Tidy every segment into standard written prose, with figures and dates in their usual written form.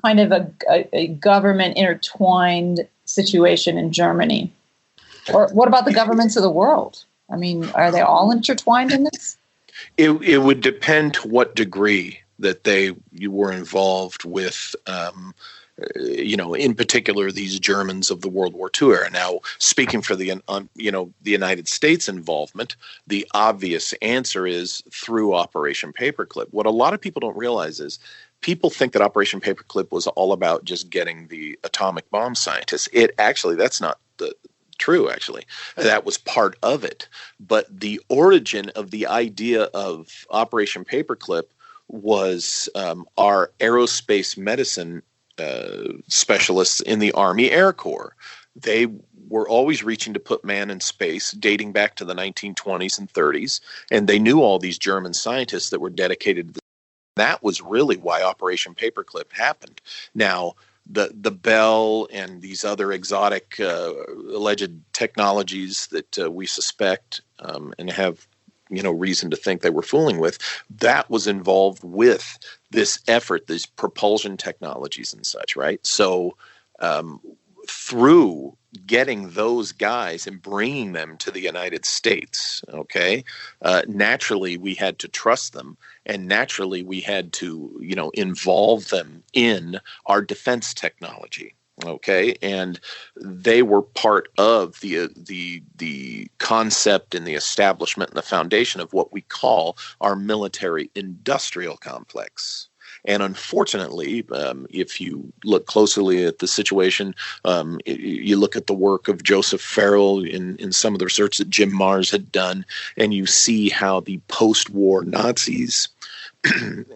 kind of a government intertwined situation in Germany? Or what about the governments of the world? I mean, are they all intertwined in this? It would depend to what degree that you were involved with, in particular, these Germans of the World War II era. Now, speaking for the United States involvement, the obvious answer is through Operation Paperclip. What a lot of people don't realize is people think that Operation Paperclip was all about just getting the atomic bomb scientists. That's not true, actually. That was part of it. But the origin of the idea of Operation Paperclip was our aerospace medicine specialists in the Army Air Corps. They were always reaching to put man in space, dating back to the 1920s and 30s, and they knew all these German scientists that were dedicated to this. That was really why Operation Paperclip happened. Now, the Bell and these other exotic alleged technologies that we suspect and have reason to think they were fooling with, that was involved with this effort, these propulsion technologies and such, right? So through getting those guys and bringing them to the United States, okay, naturally we had to trust them, and naturally we had to, involve them in our defense technology. Okay, and they were part of the concept and the establishment and the foundation of what we call our military-industrial complex. And unfortunately, if you look closely at the situation, you look at the work of Joseph Farrell in some of the research that Jim Marrs had done, and you see how the post-war Nazis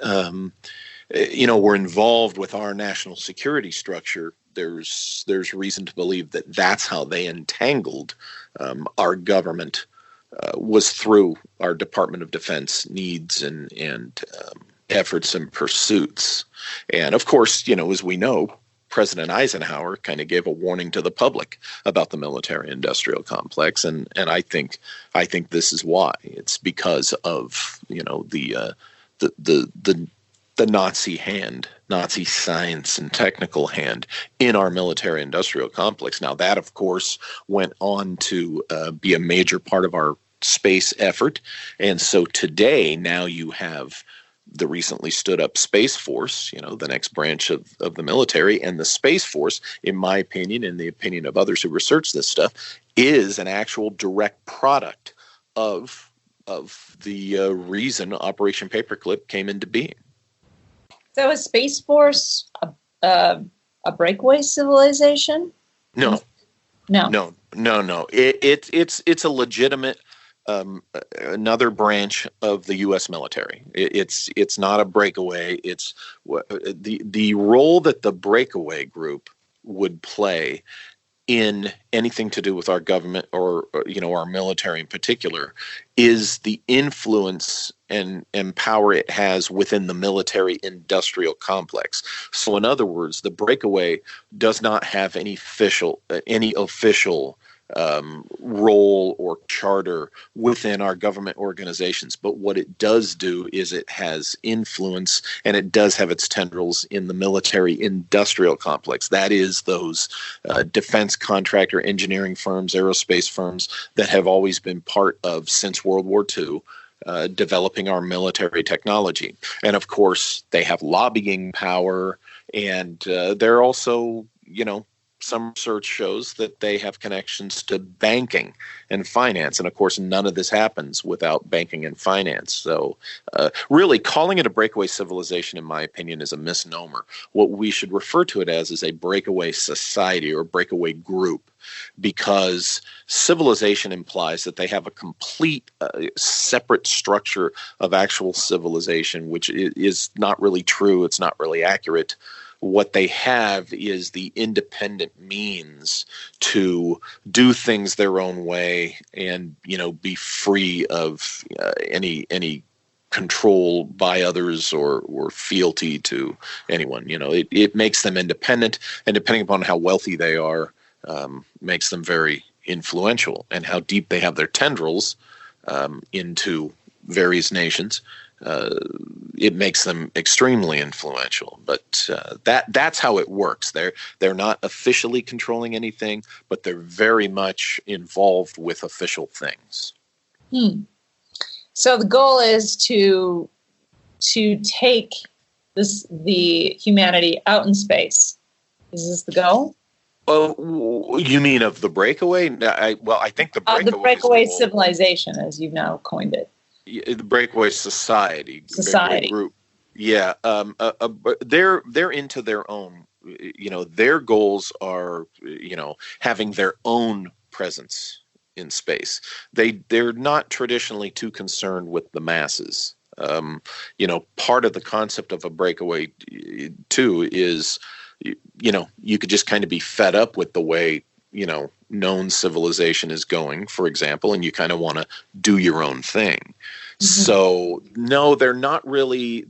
were involved with our national security structure. There's reason to believe that that's how they entangled our government, was through our Department of Defense needs and efforts and pursuits. And of course, as we know, President Eisenhower kind of gave a warning to the public about the military-industrial complex, and I think this is why. It's because of the Nazi hand, Nazi science and technical hand in our military-industrial complex. Now, that, of course, went on to be a major part of our space effort. And so today, now you have the recently stood up Space Force, the next branch of the military. And the Space Force, in my opinion, and the opinion of others who research this stuff, is an actual direct product of the reason Operation Paperclip came into being. So is Space Force a breakaway civilization? No. It's a legitimate another branch of the U.S. military. It's not a breakaway. It's the role that the breakaway group would play in anything to do with our government or our military in particular is the influence and power it has within the military industrial complex. So in other words, the breakaway does not have any official role or charter within our government organizations. But what it does do is it has influence, and it does have its tendrils in the military industrial complex. That is those defense contractor engineering firms, aerospace firms that have always been part of, since World War II, developing our military technology. And of course, they have lobbying power, and they're also, some research shows that they have connections to banking and finance. And of course, none of this happens without banking and finance. So really calling it a breakaway civilization, in my opinion, is a misnomer. What we should refer to it as is a breakaway society or breakaway group, because civilization implies that they have a complete separate structure of actual civilization, which is not really true. It's not really accurate. What they have is the independent means to do things their own way and, be free of any control by others or fealty to anyone. It makes them independent, and depending upon how wealthy they are, makes them very influential, and how deep they have their tendrils into various nations it makes them extremely influential. But that's how it works. They're not officially controlling anything, but they're very much involved with official things. So the goal is to take the humanity out in space. Is this the goal? Oh, you mean of the breakaway? I think the breakaway civilization, as you've now coined it. The breakaway society group. Yeah, they're into their own. Their goals are having their own presence in space. They're not traditionally too concerned with the masses. Part of the concept of a breakaway too is, you could just kind of be fed up with the way, known civilization is going, for example, and you kind of want to do your own thing. Mm-hmm. So no, they're not really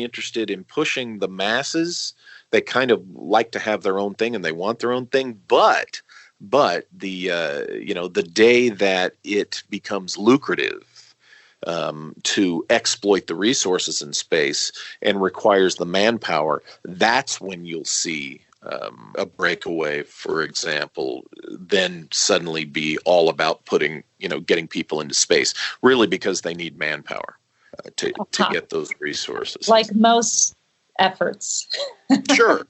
interested in pushing the masses. They kind of like to have their own thing and they want their own thing, but the day that it becomes lucrative to exploit the resources in space and requires the manpower, that's when you'll see a breakaway, for example, then suddenly be all about getting people into space, really because they need manpower to get those resources. Like most efforts. Sure.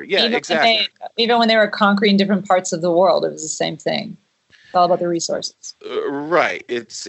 Yeah, exactly. Even when they were conquering different parts of the world, it was the same thing. It's all about the resources. Right. It's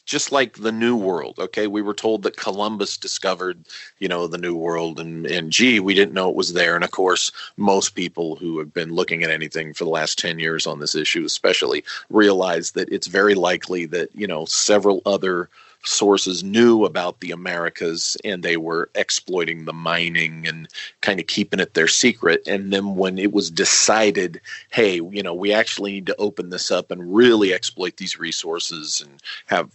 just like the New World. Okay, we were told that Columbus discovered, the New World, and gee, we didn't know it was there. And of course, most people who have been looking at anything for the last 10 years on this issue, especially, realize that it's very likely that several other sources knew about the Americas and they were exploiting the mining and kind of keeping it their secret. And then when it was decided, hey, we actually need to open this up and really exploit these resources and have,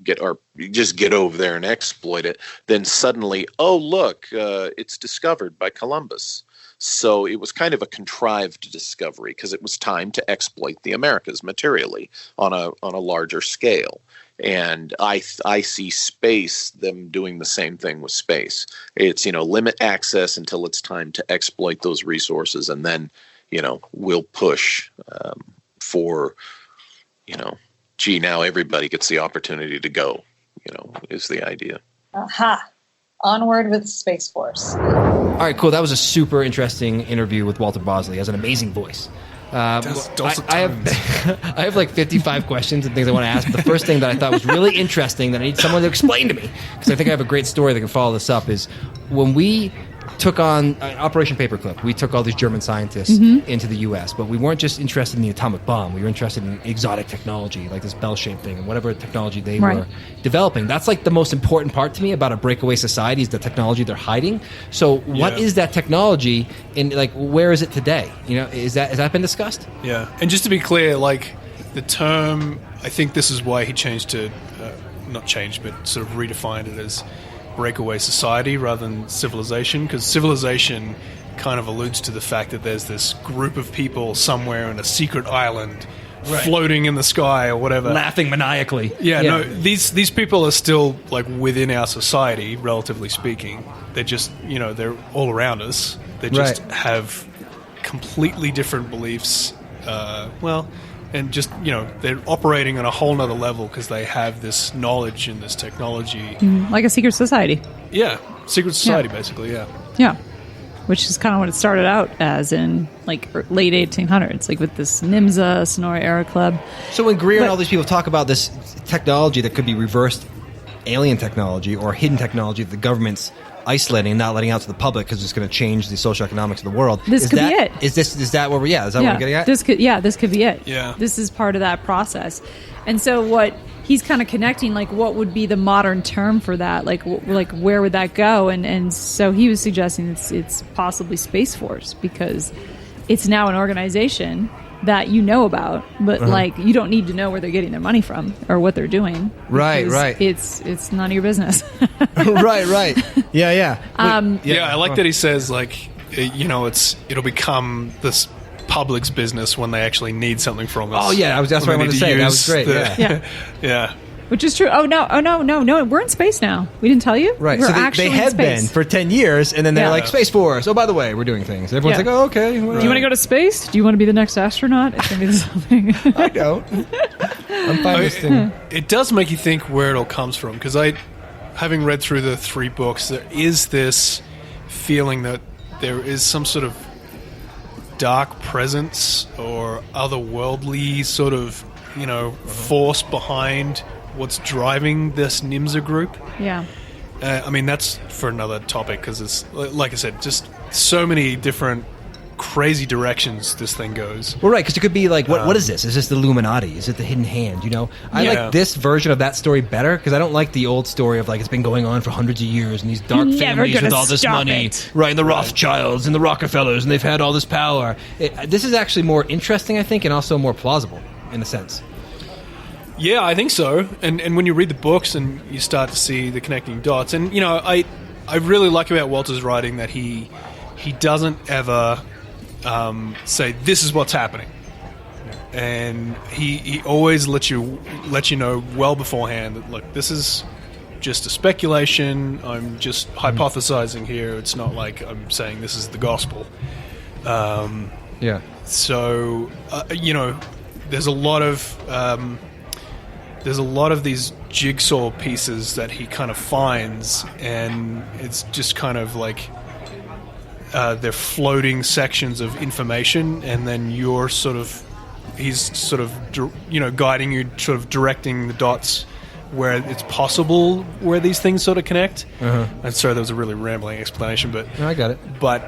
get over there and exploit it, then suddenly, oh, look, it's discovered by Columbus. So it was kind of a contrived discovery because it was time to exploit the Americas materially on a larger scale. And I see space, them doing the same thing with space. It's, limit access until it's time to exploit those resources. And then, we'll push for, now everybody gets the opportunity to go, is the idea. Aha. Onward with Space Force. All right, cool. That was a super interesting interview with Walter Bosley. He has an amazing voice. I have like 55 questions and things I want to ask. But the first thing that I thought was really interesting that I need someone to explain to me, because I think I have a great story that can follow this up, is when we took on Operation Paperclip, we took all these German scientists into the U.S., but we weren't just interested in the atomic bomb. We were interested in exotic technology, like this bell-shaped thing, and whatever technology they were developing. That's like the most important part to me about a breakaway society, is the technology they're hiding. So what is that technology, and like where is it today? Has that been discussed? Yeah, and just to be clear, like the term, I think this is why he changed to, not changed, but sort of redefined it as breakaway society rather than civilization, because civilization kind of alludes to the fact that there's this group of people somewhere in a secret island floating in the sky or whatever, laughing maniacally. No, these people are still like within our society, relatively speaking. They're just they're all around us. They just have completely different beliefs, and just they're operating on a whole nother level because they have this knowledge and this technology, like a secret society. Secret society, basically. Which is kind of what it started out as in like late 1800s, like with this NIMSA, Sonora Era Club. So when Greer and all these people talk about this technology that could be reversed alien technology or hidden technology that the government's isolating and not letting out to the public because it's going to change the socioeconomics of the world. This could be it. Is that where we're what we're getting at? This could be it. Yeah. This is part of that process. And so what he's kind of connecting, like what would be the modern term for that? Like where would that go? And so he was suggesting it's possibly Space Force, because it's now an organization that you know about, but like you don't need to know where they're getting their money from or what they're doing. Right. It's none of your business. right. Yeah. I like that he says like it'll become this public's business when they actually need something from us. Oh yeah, that's what I wanted to say. That was great. Yeah. Which is true. Oh no! We're in space now. We didn't tell you. Right. We're So actually they have in space. been for 10 years, and then they're like, Space Force. Oh, by the way, we're doing things. And everyone's like, oh, okay. Do you want to go to space? Do you want to be the next astronaut? It's gonna be something. I don't. I'm fine with this. It does make you think where it all comes from, because having read through the 3 books, there is this feeling that there is some sort of dark presence or otherworldly sort of, force behind what's driving this Nimza group. Yeah. I mean, that's for another topic, because it's, like I said, just so many different crazy directions this thing goes. Well, right, because it could be like, what is this? Is this the Illuminati? Is it the Hidden Hand? I like this version of that story better, because I don't like the old story of like it's been going on for hundreds of years, and these dark families with all this money, right? And the Rothschilds and the Rockefellers, and they've had all this power. This is actually more interesting, I think, and also more plausible in a sense. Yeah, I think so. And when you read the books and you start to see the connecting dots, and I really like about Walter's writing that he doesn't ever say this is what's happening, and he always lets you know well beforehand that, look, this is just a speculation. I'm just hypothesizing here. It's not like I'm saying this is the gospel. So there's a lot of these jigsaw pieces that he kind of finds, and it's just kind of like they're floating sections of information, and then he's sort of guiding you, sort of directing the dots where it's possible where these things sort of connect. And sorry, that was a really rambling explanation, but No, I got it. But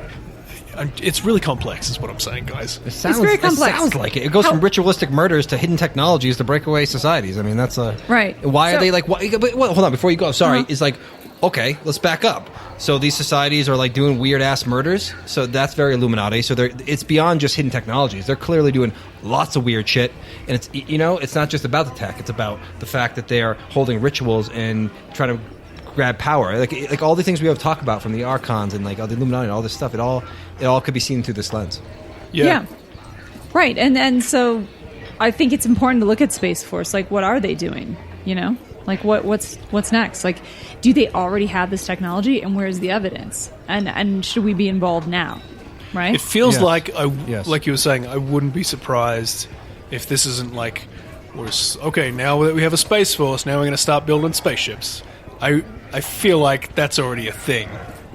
it's really complex, is what I'm saying, guys. It sounds, very complex. It sounds like it. It goes from ritualistic murders to hidden technologies to breakaway societies. I mean, that's right. Why are they like? Hold on, before you go. Sorry, it's like, okay, let's back up. So these societies are like doing weird ass murders. So that's very Illuminati. So it's beyond just hidden technologies. They're clearly doing lots of weird shit, and it's not just about the tech. It's about the fact that they are holding rituals and trying to grab power, like all the things we have talked about from the archons and like all the Illuminati and all this stuff. It all could be seen through this lens. Yeah. Right. And so I think it's important to look at Space Force. Like, what are they doing? Like what's next? Like, do they already have this technology, and where's the evidence? And should we be involved now? Right. It feels like like you were saying, I wouldn't be surprised if this isn't like, now that we have a Space Force, now we're going to start building spaceships. I feel like that's already a thing,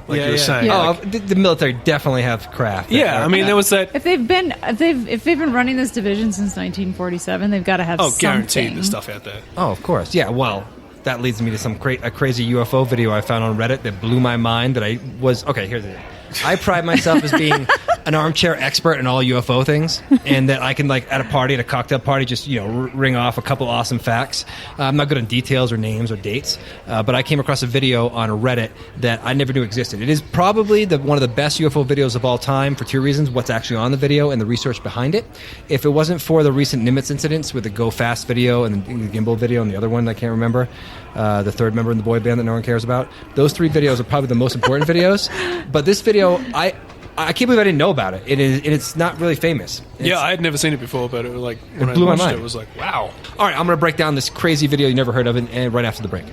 like you were saying. Yeah. The military definitely have craft. Yeah, I mean, there was that. If they've been running this division since 1947, they've got to have something. Guaranteed there's stuff out there. Oh, of course. Yeah, well, that leads me to some a crazy UFO video I found on Reddit that blew my mind. That I was here's it. I pride myself as being an armchair expert in all UFO things, and that I can, like, at a cocktail party, just ring off a couple awesome facts. I'm not good on details or names or dates, but I came across a video on a Reddit that I never knew existed. It is probably one of the best UFO videos of all time for 2 reasons: what's actually on the video and the research behind it. If it wasn't for the recent Nimitz incidents with the Go Fast video and the Gimbal video and the other one I can't remember, the third member in the boy band that no one cares about, those 3 videos are probably the most important videos. But this video, I can't believe I didn't know about it. It's not really famous. I had never seen it before, but when I blew my watched mind. it was like, wow. All right, I'm going to break down this crazy video you never heard of, and right after the break.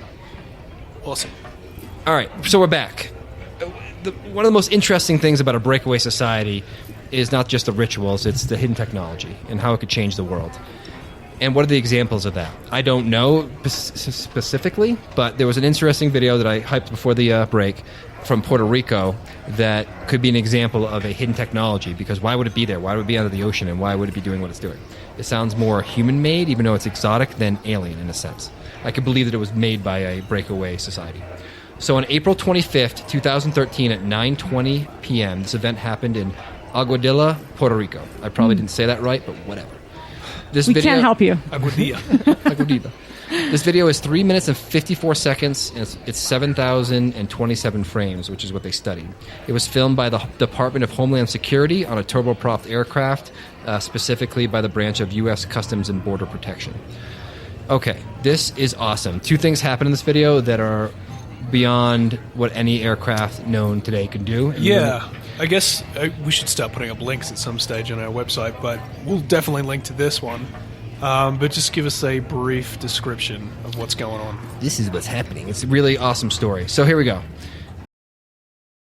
Awesome. All right, so we're back. One of the most interesting things about a breakaway society is not just the rituals, it's the hidden technology and how it could change the world. And what are the examples of that? I don't know specifically, but there was an interesting video that I hyped before the break from Puerto Rico that could be an example of a hidden technology, because why would it be there? Why would it be under the ocean, and why would it be doing what it's doing? It sounds more human-made, even though it's exotic, than alien in a sense. I could believe that it was made by a breakaway society. So on April 25th, 2013 at 9:20 p.m., this event happened in Aguadilla, Puerto Rico. I probably didn't say that right, but whatever. We can't help you. Aguadilla. This video is 3 minutes and 54 seconds, and it's 7,027 frames, which is what they studied. It was filmed by the Department of Homeland Security on a turboprop aircraft, specifically by the branch of U.S. Customs and Border Protection. Okay, this is awesome. 2 things happen in this video that are beyond what any aircraft known today can do. I guess we should start putting up links at some stage on our website, but we'll definitely link to this one. But just give us a brief description of what's going on. This is what's happening. It's a really awesome story. So here we go.